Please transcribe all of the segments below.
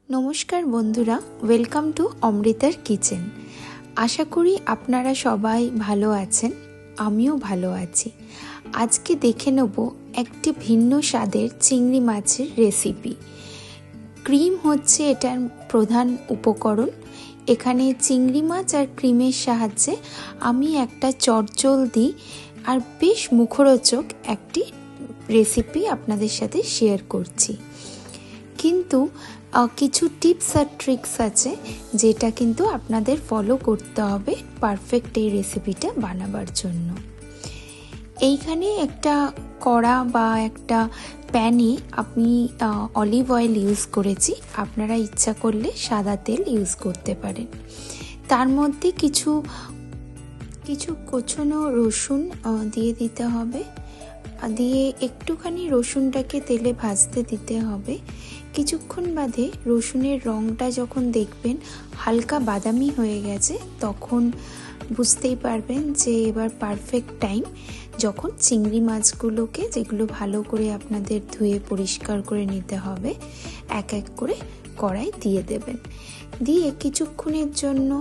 নমস্কার বন্ধুরা, welcome to অমৃতার kitchen. আশা করি আপনারা সবাই ভালো আছেন, আমিও ভালো আছি। আজকে দেখে নেব একটি ভিন্ন স্বাদের চিংড়ি মাছের রেসিপি। ক্রিম হচ্ছে এটার প্রধান উপকরণ। এখানে চিংড়ি মাছ আর ক্রিমের সাহায্যে আমি একটা চটজলদি আর বেশ মুখরোচক একটি রেসিপি আপনাদের সাথে শেয়ার করছি। কিন্তু কিছু টিপস আর ট্রিক্স আছে যেটা কিন্তু আপনাদের ফলো করতে হবে পারফেক্ট এই রেসিপিটা বানাবার জন্য। এইখানে একটা কড়া বা একটা প্যানে আমি অলিভ অয়েল ইউজ করেছি। আপনারা ইচ্ছা করলে সাদা তেল ইউজ করতে পারেন। তার মধ্যে কিছু কোচানো রসুন দিয়ে দিতে হবে। দিয়ে একটুখানি রসুনটাকে তেলে ভাজতে দিতে হবে। কিছুক্ষণ বাদে রসুনের রঙটা যখন দেখবেন হালকা বাদামি হয়ে গেছে, তখন বুঝতেই পারবেন যে এবার পারফেক্ট টাইম, যখন চিংড়ি মাছগুলোকে, যেগুলো ভালো করে আপনাদের ধুয়ে পরিষ্কার করে নিতে হবে, এক এক করে কড়াই দিয়ে দেবেন। দিয়ে কিছুক্ষণের জন্য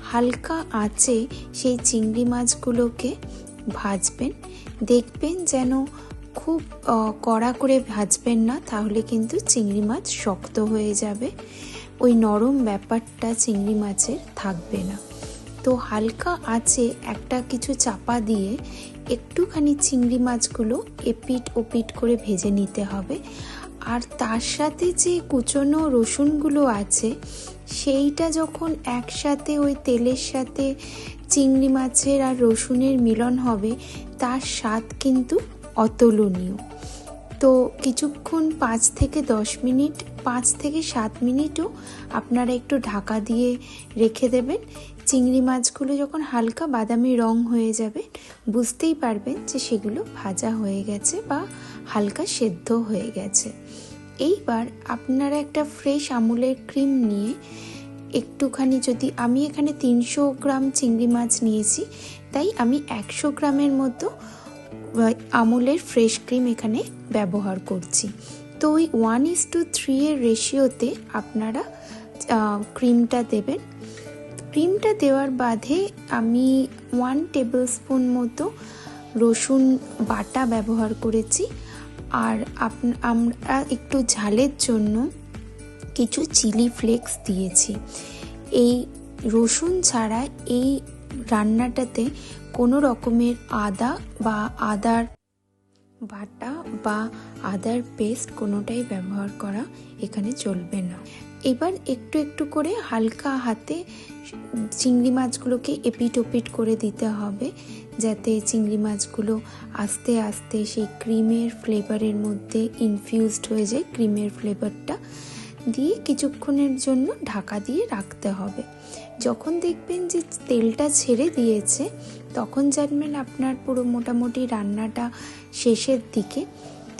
হালকা আঁচে সেই চিংড়ি মাছগুলোকে ভাজবেন। দেখবেন যেন খুব কড়া করে ভাজবেন না, তাহলে কিন্তু চিংড়ি মাছ শক্ত হয়ে যাবে, ওই নরম ব্যাপারটা চিংড়ি মাছের থাকবে না। তো হালকা আঁচে একটা কিছু চাপা দিয়ে একটুখানি চিংড়ি মাছগুলো এপিট ওপিট করে ভেজে নিতে হবে। আর তার সাথে যে কুচনো রসুনগুলো আছে, সেইটা যখন একসাথে ওই তেলের সাথে চিংড়ি মাছের আর রসুনের মিলন হবে, তার স্বাদ কিন্তু অতুলনীয়। তো কিছুক্ষণ 5 থেকে 10 মিনিট, 5 থেকে 7 মিনিটও আপনারা একটু ঢাকা দিয়ে রেখে দেবেন। চিংড়ি মাছগুলো যখন হালকা বাদামি রং হয়ে যাবে, বুঝতেই পারবেন যে সেগুলো ভাজা হয়ে গেছে বা হালকা সেদ্ধ হয়ে গেছে। এইবার আপনারা একটা ফ্রেশ আমুলের ক্রিম নিয়ে একটুখানি, যদি আমি এখানে 300 গ্রাম চিংড়ি মাছ নিয়েছি, তাই আমি 100 গ্রামের মতো আমুলের ফ্রেশ ক্রিম এখানে ব্যবহার করছি। তো ওই 1:3 এর রেশিওতে আপনারা ক্রিমটা দেবেন। ক্রিমটা দেওয়ার বাদে আমি 1 টেবিল স্পুন মতো রসুন বাটা ব্যবহার করেছি। আর আমরা একটু ঝালের জন্য কিছু চিলি ফ্লেক্স দিয়েছি। এই রসুন ছাড়া এই রান্নাটাতে কোনো রকমের আদা বা আদার বাটা বা আদার পেস্ট কোনোটাই ব্যবহার করা এখানে চলবে না। এবার একটু একটু করে হালকা হাতে চিংড়ি মাছগুলোকে এপিট ওপিট করে দিতে হবে, যাতে চিংড়ি মাছগুলো আস্তে আস্তে সেই ক্রিমের ফ্লেভারের মধ্যে ইনফিউজড হয়ে যায়। ক্রিমের ফ্লেভারটা দিয়ে কিছুক্ষণের জন্য ঢাকা দিয়ে রাখতে হবে। যখন দেখবেন যে তেলটা ছেড়ে দিয়েছে, তখন জানবেন আপনার পুরো মোটামুটি রান্নাটা শেষের দিকে।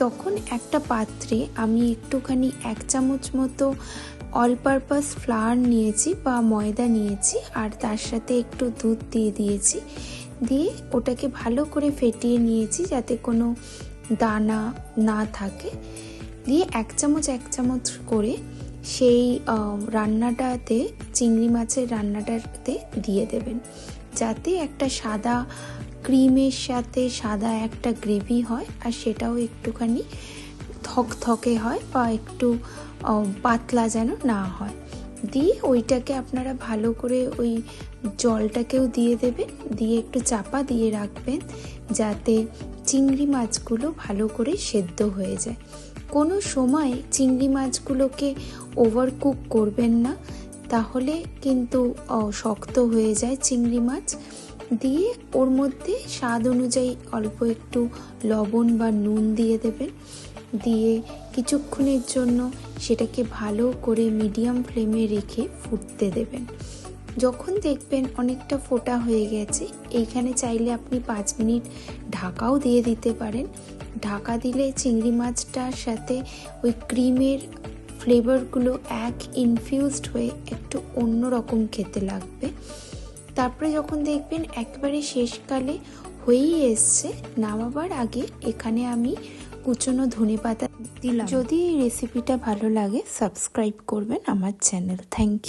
তখন একটা পাত্রে আমি একটুখানি 1 চামচ মতো অল পারপাস ফ্লাওয়ার নিয়েছি বা ময়দা নিয়েছি, আর তার সাথে একটু দুধ দিয়ে দিয়েছি। দিয়ে ওটাকে ভালো করে ফেটিয়ে নিয়েছি যাতে কোনো দানা না থাকে। দিয়ে 1 চামচ করে সেই রান্নাটাতে, চিংড়ি মাছের রান্নাটাতে দিয়ে দেবেন, যাতে একটা সাদা ক্রিমের সাথে সাদা একটা গ্রেভি হয়, আর সেটাও একটুখানি থকথকে হয় বা একটু পাতলা যেন না হয়। দিয়ে ওইটাকে আপনারা ভালো করে ওই জলটাকেও দিয়ে দেবেন, দিয়ে একটু চাপা দিয়ে রাখবেন যাতে চিংড়ি মাছগুলো ভালো করে সেদ্ধ হয়ে যায়। কোনো সময় চিংড়ি মাছগুলোকে ওভারকুক করবেন না, তাহলে কিন্তু শক্ত হয়ে যায় চিংড়ি মাছ। দিয়ে ওর মধ্যে স্বাদ অনুযায়ী অল্প একটু লবণ বা নুন দিয়ে দেবেন। দিয়ে কিছুক্ষণের জন্য সেটাকে ভালো করে মিডিয়াম ফ্লেমে রেখে ফুটতে দেবেন। যখন দেখবেন অনেকটা ফোটা হয়ে গেছে, এইখানে চাইলে আপনি 5 মিনিট ঢাকাও দিয়ে দিতে পারেন। ঢাকা দিলে চিংড়ি মাছটার সাথে ওই ক্রিমের ফ্লেভারগুলো ইনফিউজড হয়ে একটু অন্যরকম খেতে লাগবে। তারপরে যখন দেখবেন একবারে শেষকালে হয়েই এসছে, নামাবার আগে এখানে আমি কুচনো ধনেপাতা দিলাম। যদি এই রেসিপিটা ভালো লাগে সাবস্ক্রাইব করবেন আমার চ্যানেল। Thank you.